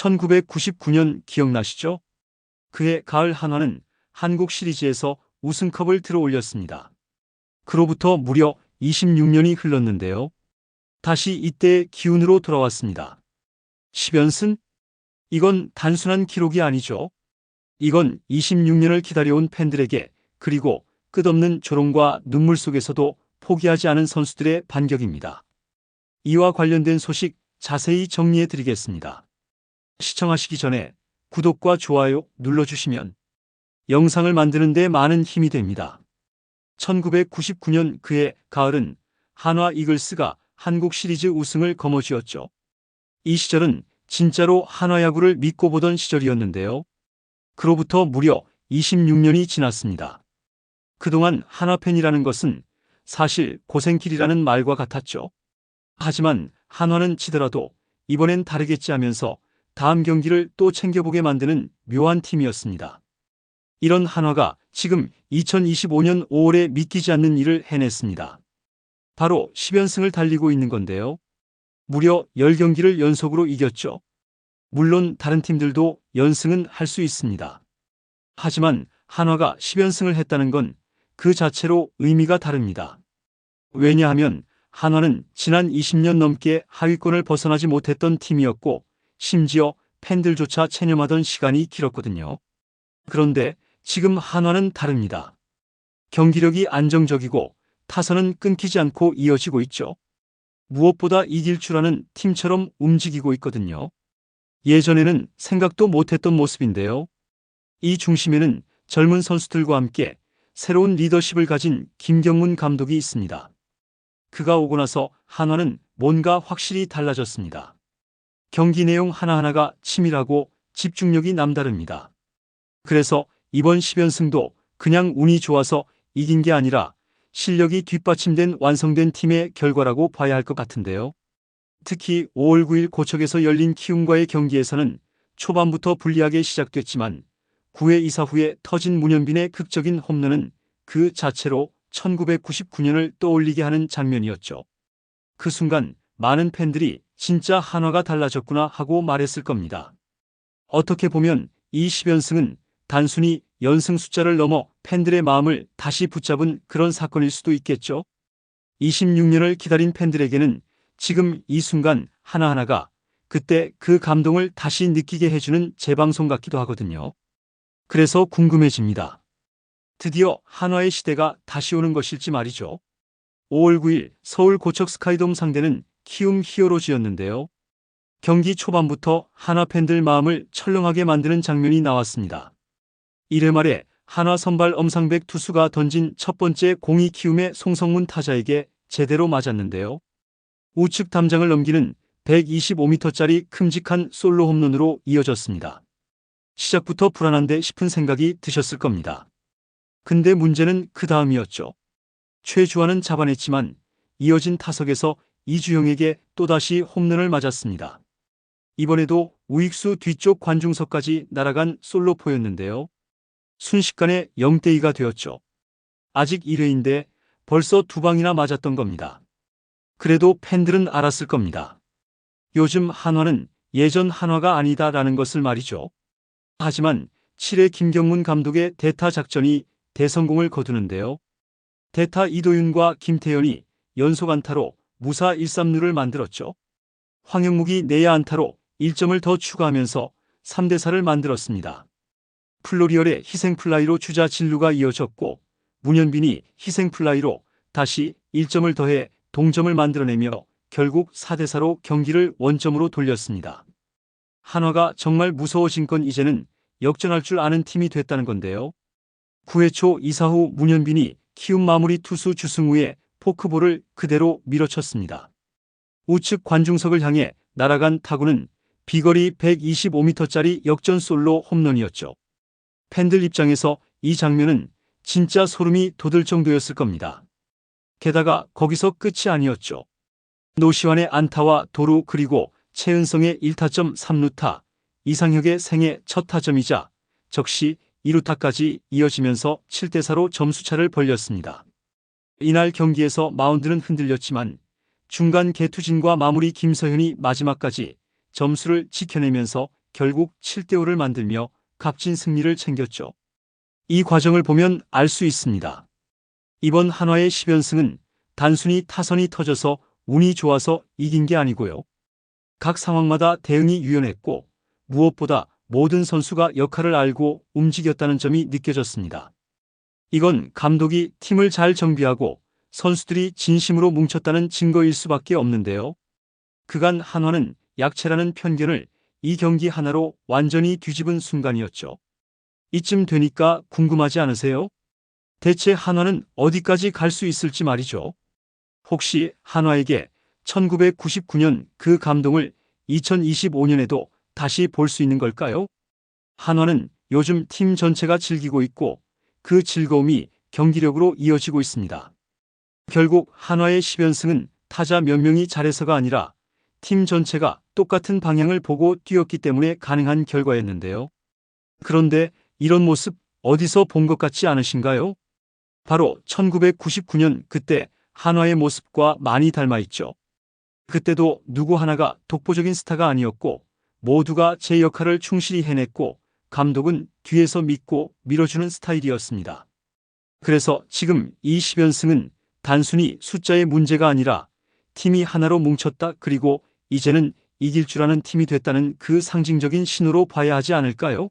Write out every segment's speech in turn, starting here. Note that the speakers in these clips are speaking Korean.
1999년 기억나시죠? 그해 가을 한화는 한국 시리즈에서 우승컵을 들어올렸습니다. 그로부터 무려 26년이 흘렀는데요. 다시 이때의 기운으로 돌아왔습니다. 10연승? 이건 단순한 기록이 아니죠. 이건 26년을 기다려온 팬들에게, 그리고 끝없는 조롱과 눈물 속에서도 포기하지 않은 선수들의 반격입니다. 이와 관련된 소식 자세히 정리해 드리겠습니다. 시청하시기 전에 구독과 좋아요 눌러주시면 영상을 만드는 데 많은 힘이 됩니다. 1999년 그해 가을은 한화 이글스가 한국 시리즈 우승을 거머쥐었죠. 이 시절은 진짜로 한화 야구를 믿고 보던 시절이었는데요. 그로부터 무려 26년이 지났습니다. 그동안 한화팬이라는 것은 사실 고생길이라는 말과 같았죠. 하지만 한화는 지더라도 이번엔 다르겠지 하면서 다음 경기를 또 챙겨보게 만드는 묘한 팀이었습니다. 이런 한화가 지금 2025년 5월에 믿기지 않는 일을 해냈습니다. 바로 10연승을 달리고 있는 건데요. 무려 10경기를 연속으로 이겼죠. 물론 다른 팀들도 연승은 할 수 있습니다. 하지만 한화가 10연승을 했다는 건 그 자체로 의미가 다릅니다. 왜냐하면 한화는 지난 20년 넘게 하위권을 벗어나지 못했던 팀이었고, 심지어 팬들조차 체념하던 시간이 길었거든요. 그런데 지금 한화는 다릅니다. 경기력이 안정적이고 타선은 끊기지 않고 이어지고 있죠. 무엇보다 이길 줄 아는 팀처럼 움직이고 있거든요. 예전에는 생각도 못했던 모습인데요. 이 중심에는 젊은 선수들과 함께 새로운 리더십을 가진 김경문 감독이 있습니다. 그가 오고 나서 한화는 뭔가 확실히 달라졌습니다. 경기 내용 하나하나가 치밀하고 집중력이 남다릅니다. 그래서 이번 10연승도 그냥 운이 좋아서 이긴 게 아니라 실력이 뒷받침된 완성된 팀의 결과라고 봐야 할 것 같은데요. 특히 5월 9일 고척에서 열린 키움과의 경기에서는 초반부터 불리하게 시작됐지만 9회 2사 후에 터진 문현빈의 극적인 홈런은 그 자체로 1999년을 떠올리게 하는 장면이었죠. 그 순간 많은 팬들이 진짜 한화가 달라졌구나 하고 말했을 겁니다. 어떻게 보면 이 10연승은 단순히 연승 숫자를 넘어 팬들의 마음을 다시 붙잡은 그런 사건일 수도 있겠죠. 26년을 기다린 팬들에게는 지금 이 순간 하나하나가 그때 그 감동을 다시 느끼게 해주는 재방송 같기도 하거든요. 그래서 궁금해집니다. 드디어 한화의 시대가 다시 오는 것일지 말이죠. 5월 9일 서울 고척 스카이돔 상대는 키움 히어로즈였는데요. 경기 초반부터 한화 팬들 마음을 철렁하게 만드는 장면이 나왔습니다. 1회 말에 한화 선발 엄상백 투수가 던진 첫 번째 공이 키움의 송성문 타자에게 제대로 맞았는데요. 우측 담장을 넘기는 125m짜리 큼직한 솔로 홈런으로 이어졌습니다. 시작부터 불안한데 싶은 생각이 드셨을 겁니다. 근데 문제는 그 다음이었죠. 최주환은 잡아냈지만 이어진 타석에서 이주영에게 또다시 홈런을 맞았습니다. 이번에도 우익수 뒤쪽 관중석까지 날아간 솔로포였는데요. 순식간에 0대2가 되었죠. 아직 1회인데 벌써 두 방이나 맞았던 겁니다. 그래도 팬들은 알았을 겁니다. 요즘 한화는 예전 한화가 아니다라는 것을 말이죠. 하지만 7회 김경문 감독의 대타 작전이 대성공을 거두는데요. 대타 이도윤과 김태현이 연속 안타로 무사 1-3루를 만들었죠. 황영묵이 내야 안타로 1점을 더 추가하면서 3대4를 만들었습니다. 플로리얼의 희생플라이로 주자 진루가 이어졌고, 문현빈이 희생플라이로 다시 1점을 더해 동점을 만들어내며 결국 4대4로 경기를 원점으로 돌렸습니다. 한화가 정말 무서워진 건 이제는 역전할 줄 아는 팀이 됐다는 건데요. 9회 초 2사 후 문현빈이 키움 마무리 투수 주승우의 포크볼을 그대로 밀어쳤습니다. 우측 관중석을 향해 날아간 타구는 비거리 125m짜리 역전 솔로 홈런이었죠. 팬들 입장에서 이 장면은 진짜 소름이 돋을 정도였을 겁니다. 게다가 거기서 끝이 아니었죠. 노시환의 안타와 도루, 그리고 최은성의 1타점 3루타, 이상혁의 생애 첫 타점이자 적시 2루타까지 이어지면서 7대4로 점수차를 벌렸습니다. 이날 경기에서 마운드는 흔들렸지만 중간 개투진과 마무리 김서현이 마지막까지 점수를 지켜내면서 결국 7대5를 만들며 값진 승리를 챙겼죠. 이 과정을 보면 알 수 있습니다. 이번 한화의 10연승은 단순히 타선이 터져서 운이 좋아서 이긴 게 아니고요. 각 상황마다 대응이 유연했고 무엇보다 모든 선수가 역할을 알고 움직였다는 점이 느껴졌습니다. 이건 감독이 팀을 잘 정비하고 선수들이 진심으로 뭉쳤다는 증거일 수밖에 없는데요. 그간 한화는 약체라는 편견을 이 경기 하나로 완전히 뒤집은 순간이었죠. 이쯤 되니까 궁금하지 않으세요? 대체 한화는 어디까지 갈 수 있을지 말이죠. 혹시 한화에게 1999년 그 감동을 2025년에도 다시 볼 수 있는 걸까요? 한화는 요즘 팀 전체가 즐기고 있고 그 즐거움이 경기력으로 이어지고 있습니다. 결국 한화의 10연승은 타자 몇 명이 잘해서가 아니라 팀 전체가 똑같은 방향을 보고 뛰었기 때문에 가능한 결과였는데요. 그런데 이런 모습 어디서 본 것 같지 않으신가요? 바로 1999년 그때 한화의 모습과 많이 닮아 있죠. 그때도 누구 하나가 독보적인 스타가 아니었고 모두가 제 역할을 충실히 해냈고 감독은 뒤에서 믿고 밀어주는 스타일이었습니다. 그래서 지금 이 10연승은 단순히 숫자의 문제가 아니라 팀이 하나로 뭉쳤다 그리고 이제는 이길 줄 아는 팀이 됐다는 그 상징적인 신호로 봐야 하지 않을까요?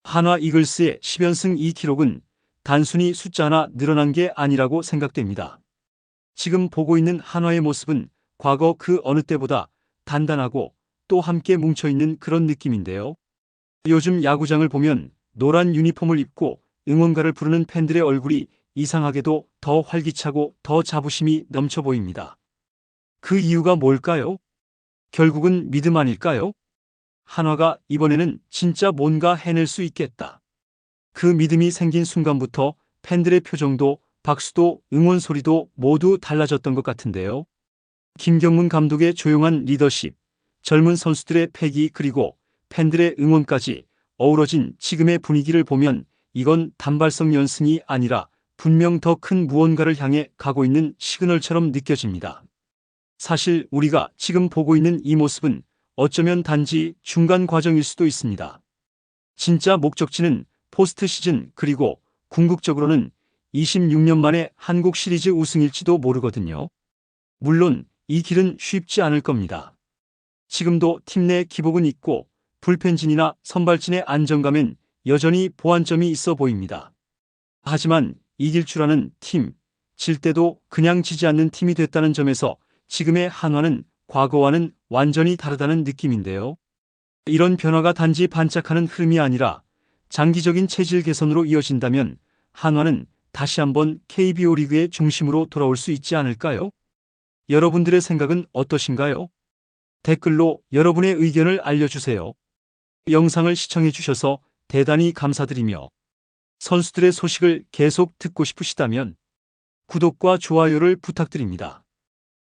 한화 이글스의 10연승 이 기록은 단순히 숫자 하나 늘어난 게 아니라고 생각됩니다. 지금 보고 있는 한화의 모습은 과거 그 어느 때보다 단단하고 또 함께 뭉쳐있는 그런 느낌인데요. 요즘 야구장을 보면 노란 유니폼을 입고 응원가를 부르는 팬들의 얼굴이 이상하게도 더 활기차고 더 자부심이 넘쳐 보입니다. 그 이유가 뭘까요? 결국은 믿음 아닐까요? 한화가 이번에는 진짜 뭔가 해낼 수 있겠다. 그 믿음이 생긴 순간부터 팬들의 표정도 박수도 응원 소리도 모두 달라졌던 것 같은데요. 김경문 감독의 조용한 리더십, 젊은 선수들의 패기 그리고 팬들의 응원까지 어우러진 지금의 분위기를 보면 이건 단발성 연승이 아니라 분명 더 큰 무언가를 향해 가고 있는 시그널처럼 느껴집니다. 사실 우리가 지금 보고 있는 이 모습은 어쩌면 단지 중간 과정일 수도 있습니다. 진짜 목적지는 포스트 시즌 그리고 궁극적으로는 26년 만에 한국 시리즈 우승일지도 모르거든요. 물론 이 길은 쉽지 않을 겁니다. 지금도 팀 내 기복은 있고 불펜진이나 선발진의 안정감엔 여전히 보완점이 있어 보입니다. 하지만 이길 줄 아는 팀, 질 때도 그냥 지지 않는 팀이 됐다는 점에서 지금의 한화는 과거와는 완전히 다르다는 느낌인데요. 이런 변화가 단지 반짝하는 흐름이 아니라 장기적인 체질 개선으로 이어진다면 한화는 다시 한번 KBO 리그의 중심으로 돌아올 수 있지 않을까요? 여러분들의 생각은 어떠신가요? 댓글로 여러분의 의견을 알려주세요. 영상을 시청해주셔서 대단히 감사드리며 선수들의 소식을 계속 듣고 싶으시다면 구독과 좋아요를 부탁드립니다.